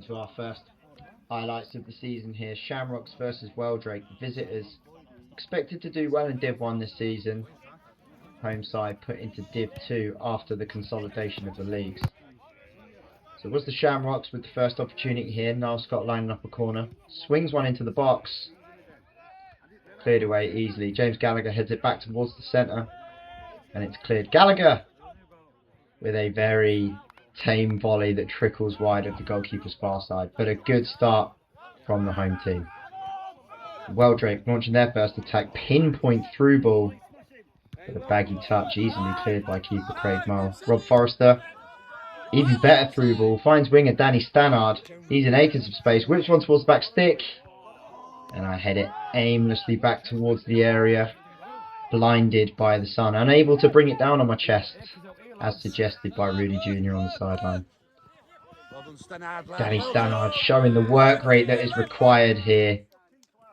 into our first highlights of the season here. Shamrocks versus Wheldrake. Visitors expected to do well in Div 1 this season. Home side put into Div 2 after the consolidation of the leagues. So it was the Shamrocks with the first opportunity here. Niall Scott lining up a corner. Swings one into the box. Cleared away easily. James Gallagher heads it back towards the centre. And it's cleared. Gallagher! With a very tame volley that trickles wide of the goalkeeper's far side. But a good start from the home team. Wheldrake launching their first attack. Pinpoint through ball. With a baggy touch. Easily cleared by keeper Craig Mull. Rob Forrester. Even better through ball. Finds winger Danny Stannard. He's in acres of space. Whips one towards the back stick. And I head it aimlessly back towards the area. Blinded by the sun. Unable to bring it down on my chest. As suggested by Rudy Jr. on the sideline. Danny Stannard showing the work rate that is required here.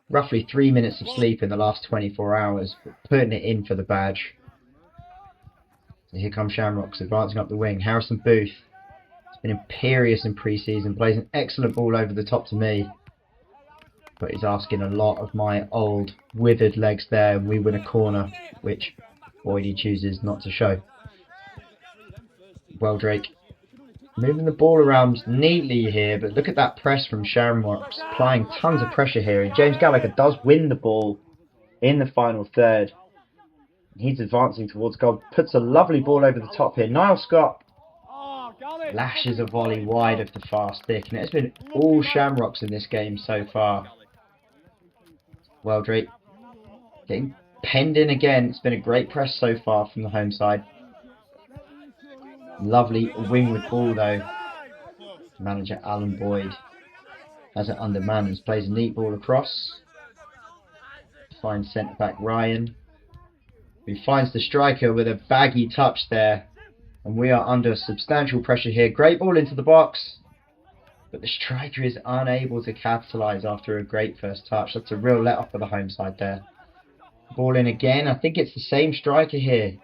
Roughly 3 minutes of sleep in the last 24 hours. But putting it in for the badge. So here comes Shamrocks advancing up the wing. Harrison Booth. He's been imperious in pre-season. Plays an excellent ball over the top to me. But he's asking a lot of my old withered legs there. And we win a corner. Which Boydie chooses not to show. Wheldrake moving the ball around neatly here, but look at that press from Shamrocks, applying tons of pressure here, and James Gallagher does win the ball in the final third. He's advancing towards goal, puts a lovely ball over the top here. Niall Scott lashes a volley wide of the far stick, and it's been all Shamrocks in this game so far. Wheldrake getting penned in again. It's been a great press so far from the home side. Lovely wingward ball though. Manager Alan Boyd has it under Manners. Plays a neat ball across. Finds centre back Ryan. He finds the striker with a baggy touch there. And we are under substantial pressure here. Great ball into the box. But the striker is unable to capitalise after a great first touch. That's a real let off for the home side there. Ball in again. I think it's the same striker here.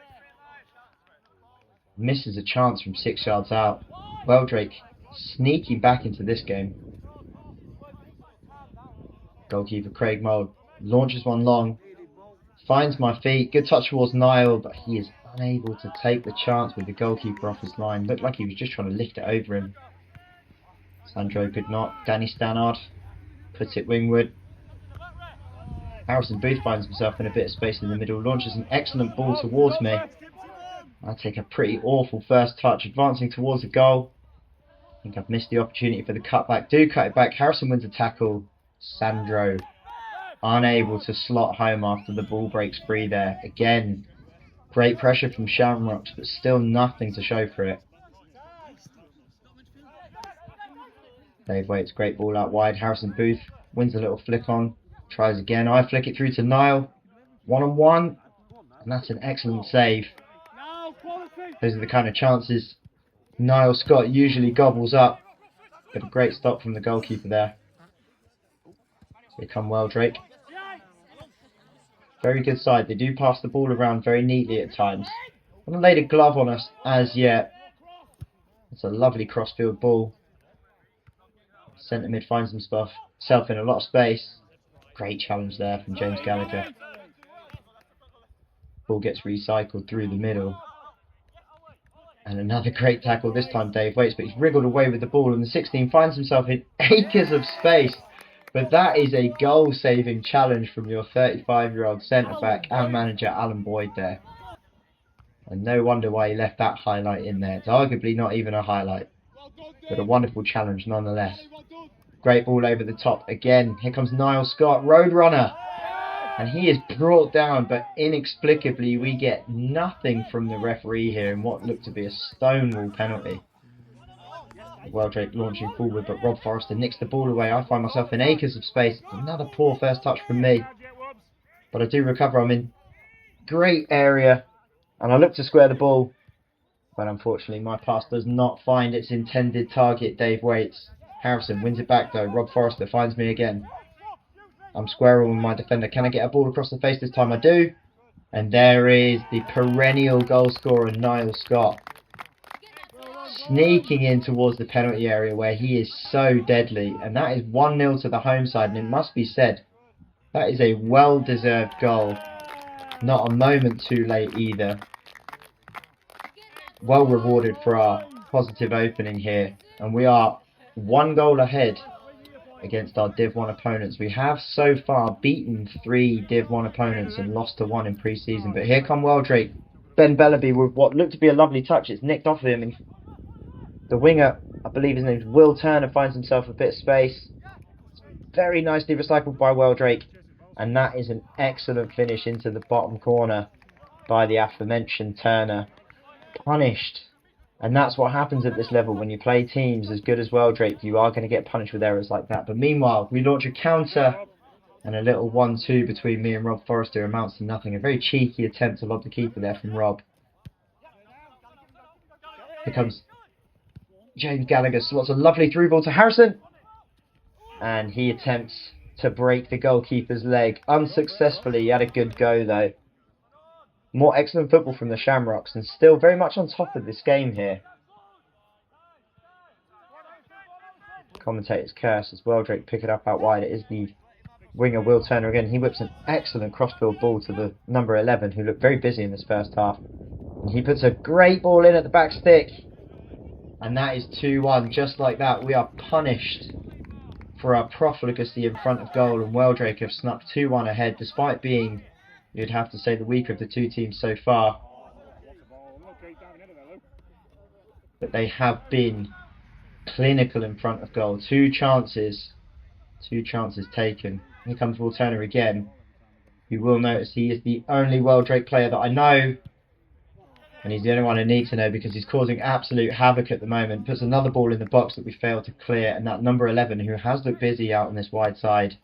Misses a chance from 6 yards out. Wheldrake sneaking back into this game. Goalkeeper Craig Mull launches one long. Finds my feet. Good touch towards Niall, but he is unable to take the chance with the goalkeeper off his line. Looked like he was just trying to lift it over him. Sandro could not. Danny Stannard puts it wingward. Harrison Booth finds himself in a bit of space in the middle. Launches an excellent ball towards me. I take a pretty awful first touch, advancing towards the goal. I think I've missed the opportunity for the cutback. Do cut it back. Harrison wins a tackle. Sandro unable to slot home after the ball breaks free there. Again, great pressure from Shamrocks, but still nothing to show for it. Dave Waite's great ball out wide. Harrison Booth wins a little flick on. Tries again. I flick it through to Niall. 1-on-1. And that's an excellent save. Those are the kind of chances Niall Scott usually gobbles up. But a great stop from the goalkeeper there. So here come Wheldrake. Very good side. They do pass the ball around very neatly at times. Haven't laid a glove on us as yet. It's a lovely crossfield ball. Centre mid finds himself in a lot of space. Great challenge there from James Gallagher. Ball gets recycled through the middle. And another great tackle, this time Dave Waits, but he's wriggled away with the ball, and the 16 finds himself in acres of space. But that is a goal-saving challenge from your 35-year-old centre-back and manager Alan Boyd there. And no wonder why he left that highlight in there. It's arguably not even a highlight, but a wonderful challenge nonetheless. Great ball over the top again. Here comes Niall Scott, Roadrunner. And he is brought down, but inexplicably we get nothing from the referee here in what looked to be a stonewall penalty. Wheldrake launching forward, but Rob Forrester nicks the ball away. I find myself in acres of space. Another poor first touch from me. But I do recover. I'm in great area. And I look to square the ball. But unfortunately my pass does not find its intended target, Dave Waits. Harrison wins it back though. Rob Forrester finds me again. I'm squaring with my defender. Can I get a ball across the face this time? I do. And there is the perennial goal scorer, Niall Scott. sneaking in towards the penalty area where he is so deadly. And that is 1-0 to the home side. And it must be said, that is a well-deserved goal. Not a moment too late either. Well rewarded for our positive opening here. And we are 1 goal ahead against our Div 1 opponents. We have so far beaten 3 Div 1 opponents and lost to 1 in pre-season. But here come Wheldrake. Ben Bellaby with what looked to be a lovely touch. It's nicked off of him. And the winger, I believe his name is Will Turner, finds himself a bit of space. Very nicely recycled by Wheldrake. And that is an excellent finish into the bottom corner by the aforementioned Turner. Punished. And that's what happens at this level. When you play teams as good as Wheldrake, you are going to get punished with errors like that. But meanwhile, we launch a counter, and a little 1-2 between me and Rob Forrester amounts to nothing. A very cheeky attempt to lob the keeper there from Rob. Here comes James Gallagher. Slots a lovely through ball to Harrison. And he attempts to break the goalkeeper's leg. Unsuccessfully. He had a good go though. More excellent football from the Shamrocks, and still very much on top of this game here. Commentator's curse as Wheldrake pick it up out wide. It is the winger Will Turner again. He whips an excellent crossfield ball to the number 11, who looked very busy in this first half. And he puts a great ball in at the back stick. And that is 2-1. Just like that, we are punished for our profligacy in front of goal. And Wheldrake have snuck 2-1 ahead, despite being, you'd have to say, the weaker of the 2 teams so far. But they have been clinical in front of goal. 2 chances taken. Here comes Will Turner again. You will notice he is the only Wheldrake player that I know. And he's the only one I need to know because he's causing absolute havoc at the moment. Puts another ball in the box that we failed to clear. And that number 11, who has looked busy out on this wide side,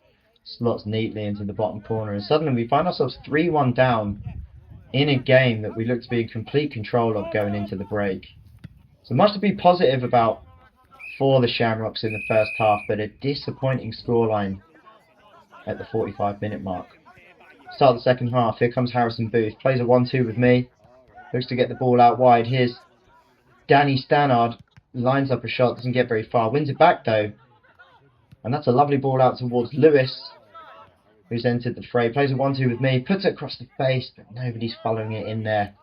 slots neatly into the bottom corner. And suddenly we find ourselves 3-1 down in a game that we look to be in complete control of going into the break. So much to be positive about for the Shamrocks in the first half, but a disappointing scoreline at the 45-minute mark. Start the second half. Here comes Harrison Booth. Plays a 1-2 with me. Looks to get the ball out wide. Here's Danny Stannard. Lines up a shot. Doesn't get very far. Wins it back though. And that's a lovely ball out towards Lewis, who's entered the fray. Plays a 1-2 with me. Puts it across the face, but nobody's following it in there.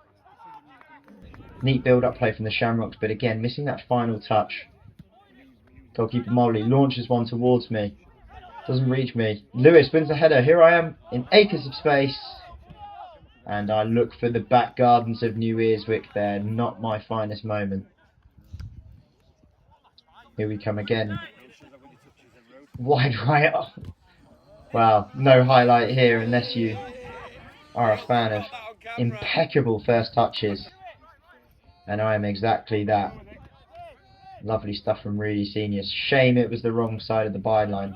Neat build-up play from the Shamrocks, but again, missing that final touch. Goalkeeper Molly launches one towards me. Doesn't reach me. Lewis wins the header. Here I am in acres of space. And I look for the back gardens of New Earswick there. Not my finest moment. Here we come again. Wide right. Wow, no highlight here unless you are a fan of impeccable first touches. And I am exactly that. Lovely stuff from Reedy Senior. Shame it was the wrong side of the byline.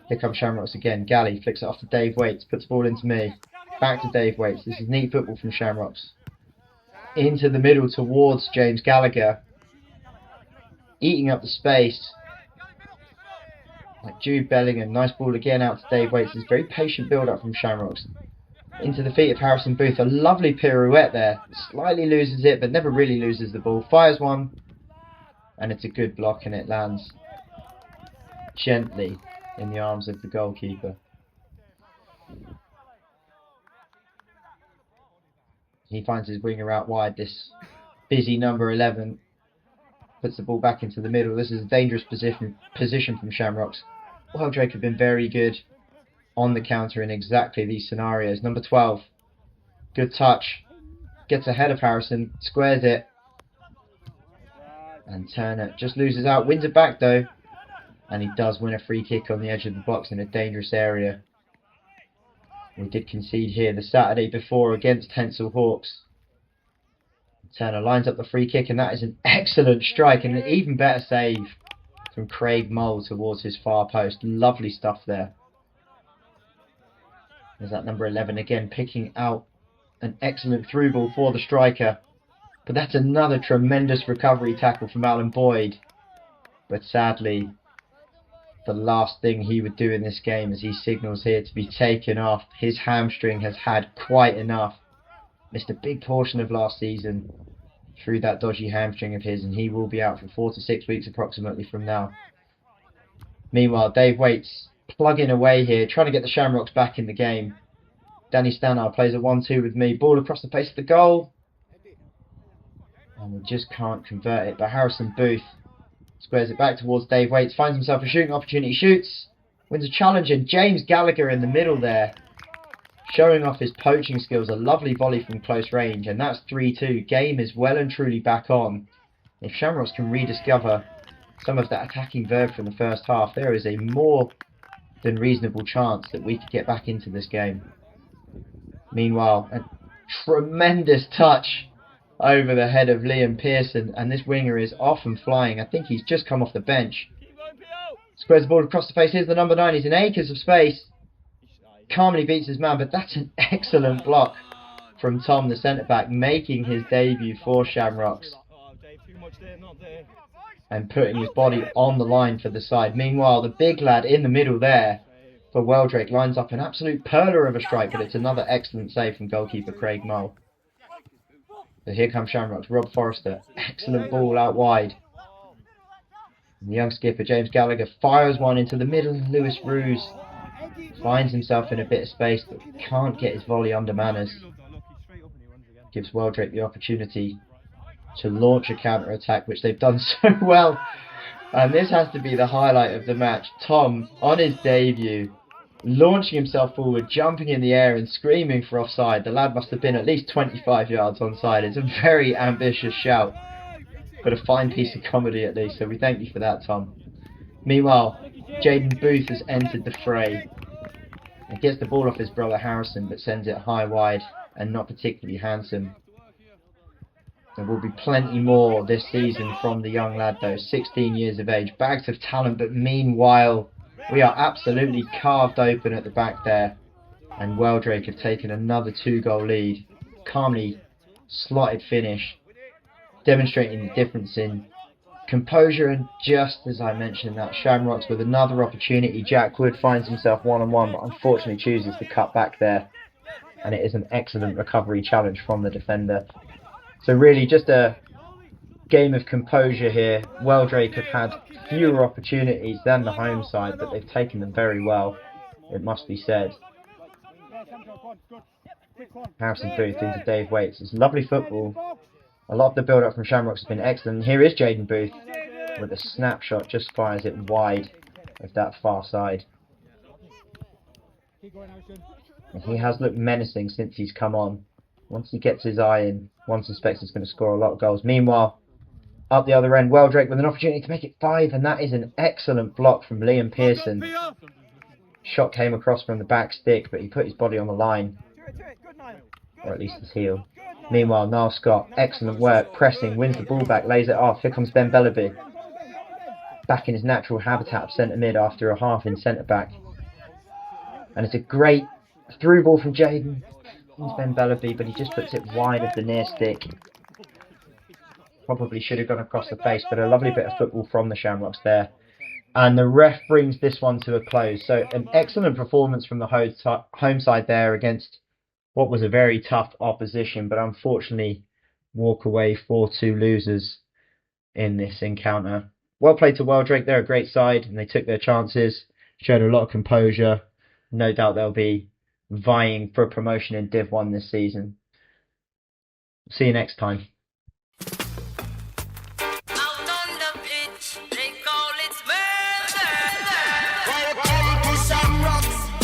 Here comes Shamrocks again. Galley flicks it off to Dave Waits. Puts the ball into me. Back to Dave Waits. This is neat football from Shamrocks. Into the middle towards James Gallagher. Eating up the space. Like Jude Bellingham. Nice ball again out to Dave Waits. This very patient build-up from Shamrocks. Into the feet of Harrison Booth. A lovely pirouette there. Slightly loses it, but never really loses the ball. Fires one. And it's a good block, and it lands gently in the arms of the goalkeeper. He finds his winger out wide. This busy number 11 puts the ball back into the middle. This is a dangerous position from Shamrocks. Wheldrake have been very good on the counter in exactly these scenarios. Number 12, good touch, gets ahead of Harrison, squares it, and Turner just loses out, wins it back though, and he does win a free kick on the edge of the box in a dangerous area. We did concede here the Saturday before against Hensel Hawks. Turner lines up the free kick, and that is an excellent strike and an even better save from Craig Mole towards his far post. Lovely stuff there. There's that number 11 again, picking out an excellent through ball for the striker. But that's another tremendous recovery tackle from Alan Boyd. But sadly, the last thing he would do in this game as he signals here to be taken off. His hamstring has had quite enough. Missed a big portion of last season. through that dodgy hamstring of his, and he will be out for 4 to 6 weeks approximately from now. Meanwhile, Dave Waits plugging away here, trying to get the Shamrocks back in the game. Danny Stannard plays a 1-2 with me. Ball across the face of the goal. And we just can't convert it. But Harrison Booth squares it back towards Dave Waits. Finds himself a shooting opportunity. Shoots. Wins a challenge. And James Gallagher in the middle there, showing off his poaching skills. A lovely volley from close range. And that's 3-2. Game is well and truly back on. If Shamrocks can rediscover some of that attacking verve from the first half, there is a more than reasonable chance that we could get back into this game. Meanwhile, a tremendous touch over the head of Liam Pearson, and this winger is off and flying. I think he's just come off the bench. Squares the ball across the face. Here's the number 9. He's in acres of space. Calmly beats his man, but that's an excellent block from Tom, the centre-back, making his debut for Shamrocks and putting his body on the line for the side. Meanwhile, the big lad in the middle there for Wheldrake lines up an absolute perler of a strike, but it's another excellent save from goalkeeper Craig Mull. So here comes Shamrocks. Rob Forrester, excellent ball out wide. And the young skipper James Gallagher fires one into the middle, and Lewis Ruse finds himself in a bit of space but can't get his volley under manners. Gives Wheldrake the opportunity to launch a counter-attack, which they've done so well. And this has to be the highlight of the match. Tom, on his debut, launching himself forward, jumping in the air and screaming for offside. The lad must have been at least 25 yards onside. It's a very ambitious shout, but a fine piece of comedy at least, so we thank you for that, Tom. Meanwhile, Jaden Booth has entered the fray and gets the ball off his brother Harrison, but sends it high wide and not particularly handsome. There will be plenty more this season from the young lad though, 16 years of age, bags of talent, but meanwhile we are absolutely carved open at the back there, and Wheldrake have taken another 2-goal lead. Calmly slotted finish, demonstrating the difference in composure, and just as I mentioned that, Shamrocks with another opportunity. Jack Wood finds himself one-on-one, but unfortunately chooses to cut back there, and it is an excellent recovery challenge from the defender. So really just a game of composure here. Wheldrake have had fewer opportunities than the home side, but they've taken them very well, it must be said. Harrison Booth into Dave Waits. It's lovely football. A lot of the build-up from Shamrocks has been excellent. Here is Jaden Booth with a snapshot, just fires it wide of that far side. And he has looked menacing since he's come on. Once he gets his eye in, one suspects he's going to score a lot of goals. Meanwhile, up the other end, Wheldrake with an opportunity to make it 5, and that is an excellent block from Liam Pearson. Shot came across from the back stick, but he put his body on the line, or at least his heel. Meanwhile, Niall Scott, excellent work, pressing, wins the ball back, lays it off. Here comes Ben Bellaby, back in his natural habitat of centre mid after a half in centre back. And it's a great through ball from Jaden. It's Ben Bellaby, but he just puts it wide of the near stick. Probably should have gone across the face, but a lovely bit of football from the Shamrocks there. And the ref brings this one to a close. So an excellent performance from the home side there against what was a very tough opposition, but unfortunately walk away 4-2 losers in this encounter. Well played to Wheldrake. They're a great side and they took their chances, showed a lot of composure. No doubt they'll be vying for promotion in Div 1 this season. See you next time.